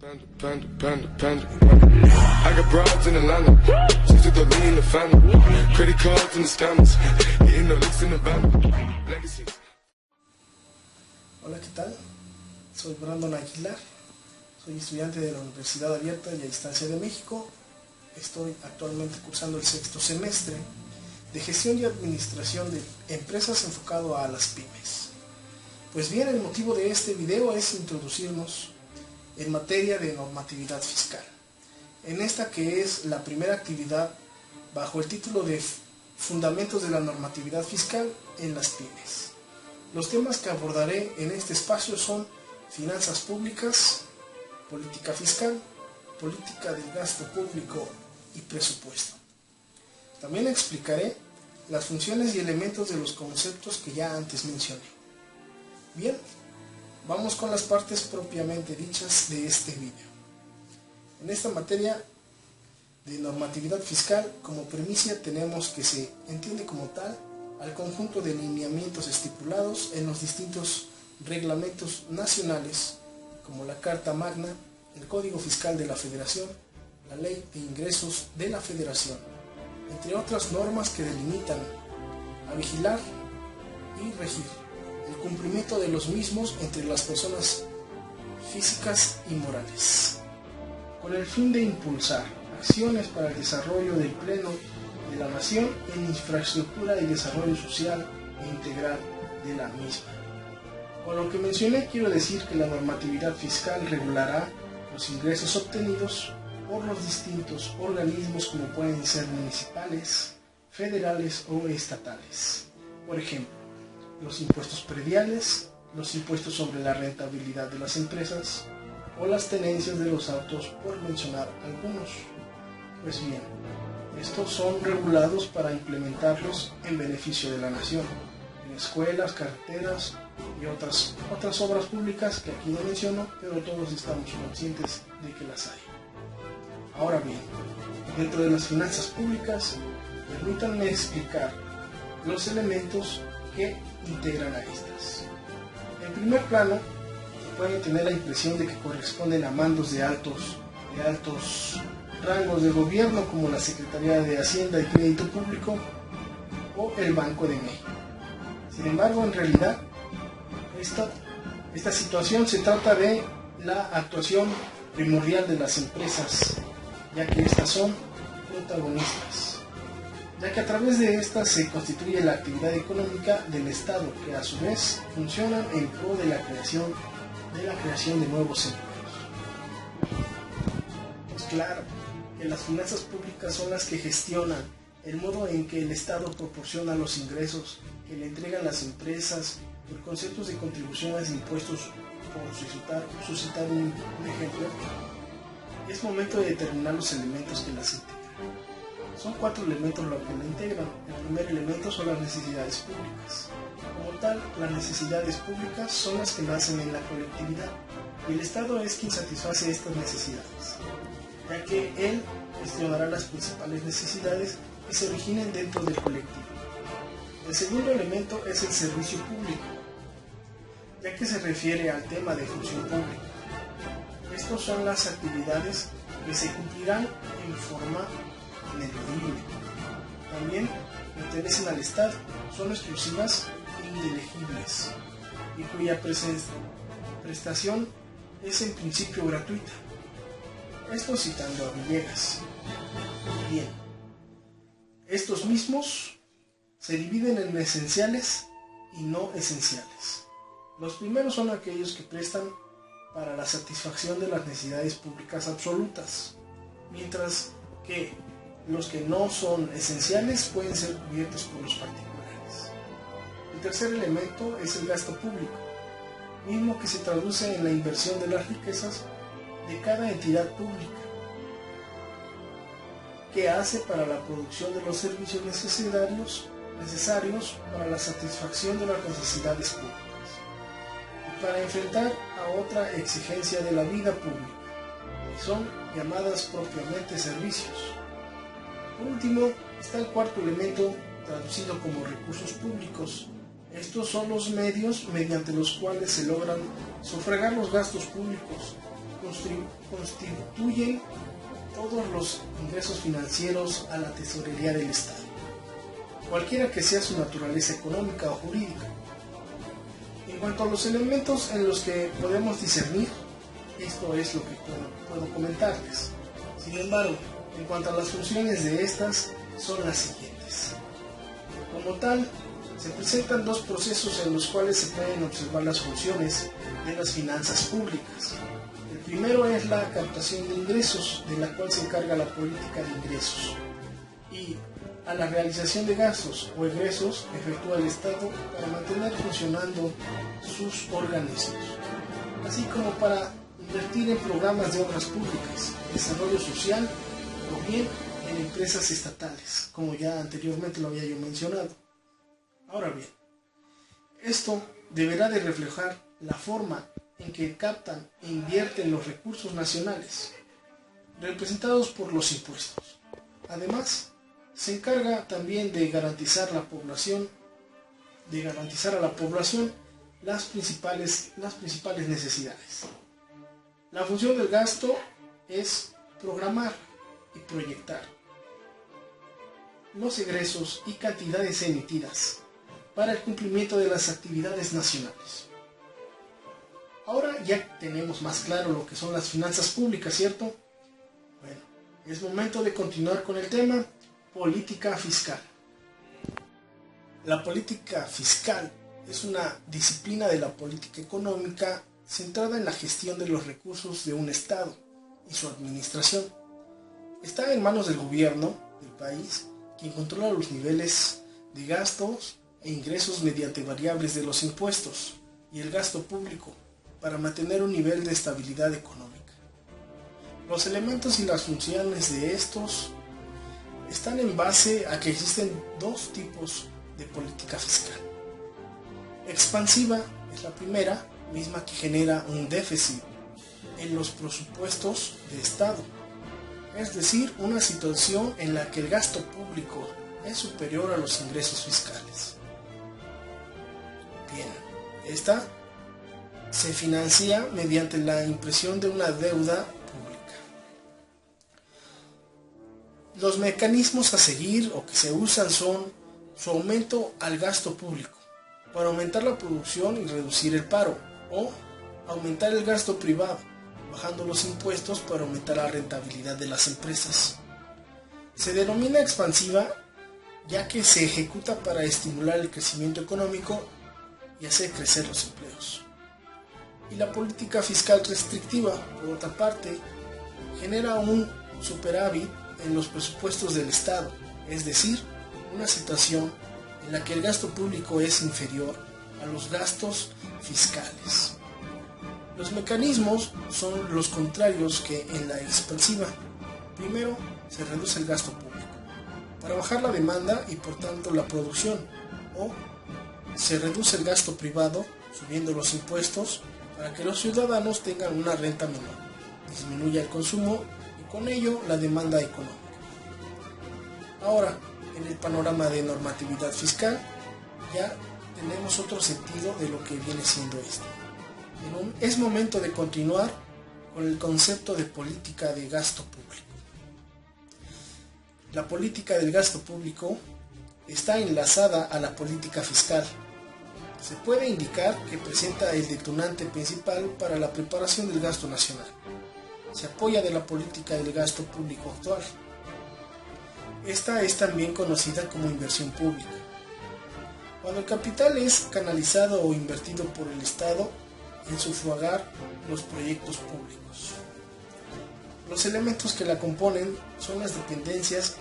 Panda, panda, panda. I got broads in Atlanta. Just took the lean in the family. Credit cards and the scammers. Getting the licks in the van. Legacies. Hola, ¿qué tal? Soy Brandon Aguilar. Soy estudiante de la Universidad Abierta y a Distancia de México. Estoy actualmente cursando el sexto semestre de Gestión y Administración de Empresas enfocado a las pymes. Pues bien, el motivo de este video es introducirnos en materia de normatividad fiscal. En esta que es la primera actividad bajo el título de Fundamentos de la normatividad fiscal en las pymes. Los temas que abordaré en este espacio son finanzas públicas, política fiscal, política del gasto público y presupuesto. También explicaré las funciones y elementos de los conceptos que ya antes mencioné. Bien, vamos con las partes propiamente dichas de este video. En esta materia de normatividad fiscal, como premisa tenemos que se entiende como tal al conjunto de lineamientos estipulados en los distintos reglamentos nacionales, como la Carta Magna, el Código Fiscal de la Federación, la Ley de Ingresos de la Federación, entre otras normas que delimitan a vigilar y regir el cumplimiento de los mismos entre las personas físicas y morales, con el fin de impulsar acciones para el desarrollo del pleno de la nación en infraestructura y desarrollo social e integral de la misma. Con lo que mencioné, quiero decir que la normatividad fiscal regulará los ingresos obtenidos por los distintos organismos como pueden ser municipales, federales o estatales. Por ejemplo, los impuestos prediales, los impuestos sobre la rentabilidad de las empresas o las tenencias de los autos, por mencionar algunos. Pues bien, estos son regulados para implementarlos en beneficio de la nación, en escuelas, carreteras y otras obras públicas que aquí no menciono, pero todos estamos conscientes de que las hay. Ahora bien, dentro de las finanzas públicas, permítanme explicar los elementos que integran a estas. En primer plano, se puede tener la impresión de que corresponden a mandos de altos rangos de gobierno como la Secretaría de Hacienda y Crédito Público o el Banco de México. Sin embargo, en realidad, esta situación se trata de la actuación primordial de las empresas, ya que estas son protagonistas, ya que a través de estas se constituye la actividad económica del Estado, que a su vez funcionan en pro de la creación de nuevos empleos. Pues claro, que las finanzas públicas son las que gestionan el modo en que el Estado proporciona los ingresos que le entregan las empresas por conceptos de contribuciones e impuestos, por suscitar un ejemplo. Es momento de determinar los elementos que las integran. Son 4 elementos los que la integran. El primer elemento son las necesidades públicas. Como tal, las necesidades públicas son las que nacen en la colectividad y el Estado es quien satisface estas necesidades, ya que él gestionará las principales necesidades que se originen dentro del colectivo. El segundo elemento es el servicio público, ya que se refiere al tema de función pública. Estas son las actividades que se cumplirán en forma ineludible. También pertenecen al Estado, son exclusivas e indelegibles, y cuya prestación es en principio gratuita. Esto citando a Villegas. Bien, estos mismos se dividen en esenciales y no esenciales. Los primeros son aquellos que prestan para la satisfacción de las necesidades públicas absolutas, mientras que los que no son esenciales pueden ser cubiertos por los particulares. El tercer elemento es el gasto público, mismo que se traduce en la inversión de las riquezas de cada entidad pública, que hace para la producción de los servicios necesarios para la satisfacción de las necesidades públicas y para enfrentar a otra exigencia de la vida pública, que son llamadas propiamente servicios. Por último, está el cuarto elemento, traducido como recursos públicos. Estos son los medios mediante los cuales se logran sufragar los gastos públicos constituyen todos los ingresos financieros a la tesorería del Estado, cualquiera que sea su naturaleza económica o jurídica. En cuanto a los elementos en los que podemos discernir, esto es lo que puedo comentarles. Sin embargo, en cuanto a las funciones de estas, son las siguientes. Como tal, se presentan dos procesos en los cuales se pueden observar las funciones de las finanzas públicas. El primero es la captación de ingresos, de la cual se encarga la política de ingresos, y a la realización de gastos o egresos efectúa el Estado para mantener funcionando sus organismos, así como para invertir en programas de obras públicas, desarrollo social o bien en empresas estatales, como ya anteriormente lo había yo mencionado. Ahora bien, esto deberá de reflejar la forma en que captan e invierten los recursos nacionales, representados por los impuestos. Además, se encarga también de garantizar a la población las principales necesidades. La función del gasto es programar y proyectar los egresos y cantidades emitidas para el cumplimiento de las actividades nacionales. Ahora ya tenemos más claro lo que son las finanzas públicas, ¿cierto? Bueno, es momento de continuar con el tema política fiscal. La política fiscal es una disciplina de la política económica centrada en la gestión de los recursos de un Estado y su administración. Está en manos del gobierno del país, quien controla los niveles de gastos e ingresos mediante variables de los impuestos y el gasto público para mantener un nivel de estabilidad económica. Los elementos y las funciones de estos están en base a que existen dos tipos de política fiscal. Expansiva es la primera, misma que genera un déficit en los presupuestos de Estado, es decir, una situación en la que el gasto público es superior a los ingresos fiscales. Bien, esta se financia mediante la impresión de una deuda pública. Los mecanismos a seguir o que se usan son su aumento al gasto público para aumentar la producción y reducir el paro, o aumentar el gasto privado, bajando los impuestos para aumentar la rentabilidad de las empresas. Se denomina expansiva ya que se ejecuta para estimular el crecimiento económico y hacer crecer los empleos. Y la política fiscal restrictiva, por otra parte, genera un superávit en los presupuestos del Estado, es decir, una situación en la que el gasto público es inferior a los gastos fiscales. Los mecanismos son los contrarios que en la expansiva. Primero, se reduce el gasto público para bajar la demanda y por tanto la producción, o se reduce el gasto privado subiendo los impuestos para que los ciudadanos tengan una renta menor, disminuya el consumo y con ello la demanda económica. Ahora, en el panorama de normatividad fiscal, ya tenemos otro sentido de lo que viene siendo esto. Es momento de continuar con el concepto de política de gasto público. La política del gasto público está enlazada a la política fiscal. Se puede indicar que presenta el detonante principal para la preparación del gasto nacional. Se apoya de la política del gasto público actual. Esta es también conocida como inversión pública. Cuando el capital es canalizado o invertido por el Estado en sufragar los proyectos públicos. Los elementos que la componen son las dependencias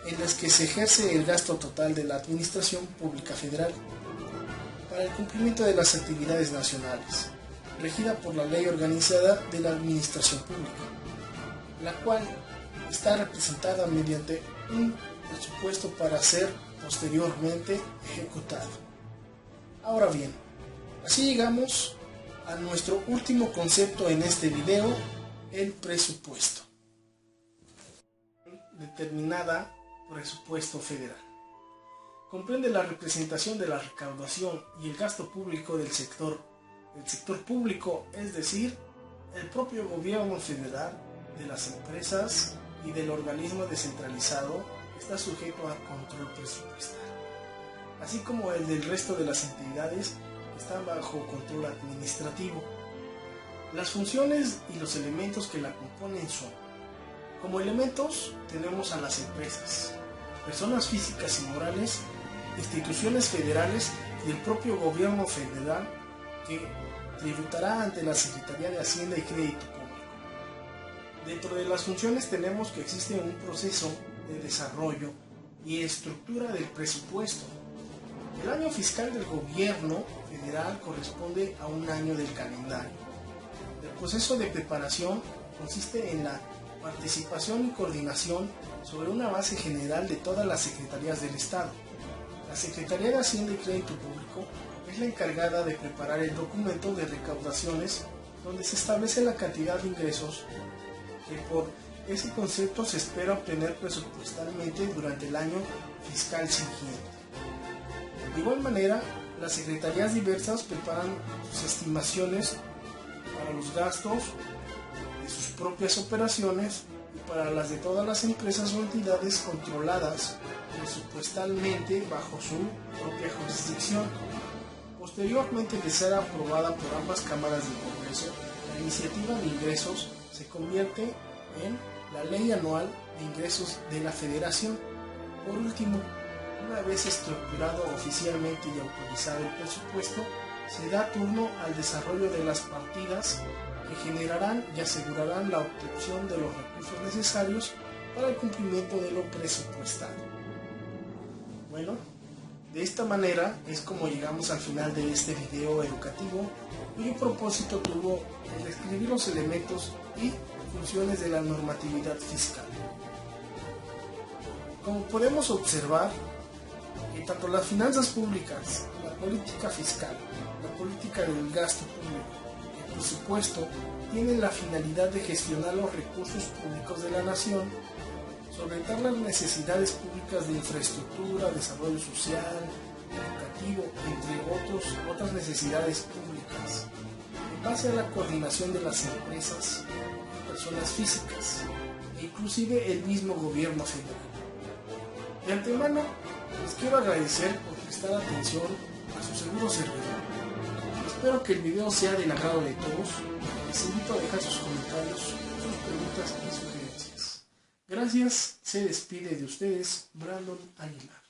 en las que se ejerce el gasto total de la Administración Pública Federal para el cumplimiento de las actividades nacionales, regida por la Ley Organizada de la Administración Pública, la cual está representada mediante un presupuesto para ser posteriormente ejecutado. Ahora bien, así llegamos a nuestro último concepto en este video, el presupuesto. Determinada presupuesto federal. Comprende la representación de la recaudación y el gasto público del sector público, es decir, el propio gobierno federal, de las empresas y del organismo descentralizado está sujeto a control presupuestal, así como el del resto de las entidades que están bajo control administrativo. Las funciones y los elementos que la componen son: como elementos tenemos a las empresas, personas físicas y morales, instituciones federales y el propio gobierno federal, que tributará ante la Secretaría de Hacienda y Crédito Público. Dentro de las funciones tenemos que existe un proceso de desarrollo y estructura del presupuesto. El año fiscal del gobierno federal corresponde a un año del calendario. El proceso de preparación consiste en la participación y coordinación sobre una base general de todas las secretarías del Estado. La Secretaría de Hacienda y Crédito Público es la encargada de preparar el documento de recaudaciones, donde se establece la cantidad de ingresos que por ese concepto se espera obtener presupuestalmente durante el año fiscal siguiente. De igual manera, las secretarías diversas preparan sus estimaciones para los gastos de sus propias operaciones y para las de todas las empresas o entidades controladas presupuestalmente bajo su propia jurisdicción. Posteriormente de ser aprobada por ambas cámaras del Congreso, la iniciativa de ingresos se convierte en la Ley Anual de Ingresos de la Federación. Por último, una vez estructurado oficialmente y autorizado el presupuesto, se da turno al desarrollo de las partidas que generarán y asegurarán la obtención de los recursos necesarios para el cumplimiento de lo presupuestado. Bueno, de esta manera es como llegamos al final de este video educativo, cuyo propósito tuvo el describir los elementos y funciones de la normatividad fiscal. Como podemos observar, que tanto las finanzas públicas, la política fiscal, la política del gasto público y el presupuesto tienen la finalidad de gestionar los recursos públicos de la nación, solventar las necesidades públicas de infraestructura, desarrollo social, educativo, entre otras necesidades públicas, en base a la coordinación de las empresas y personas físicas, e inclusive el mismo gobierno federal. De antemano, les quiero agradecer por prestar atención a su seguro servidor. Espero que el video sea del agrado de todos. Les invito a dejar sus comentarios, sus preguntas y sugerencias. Gracias, se despide de ustedes Brandon Aguilar.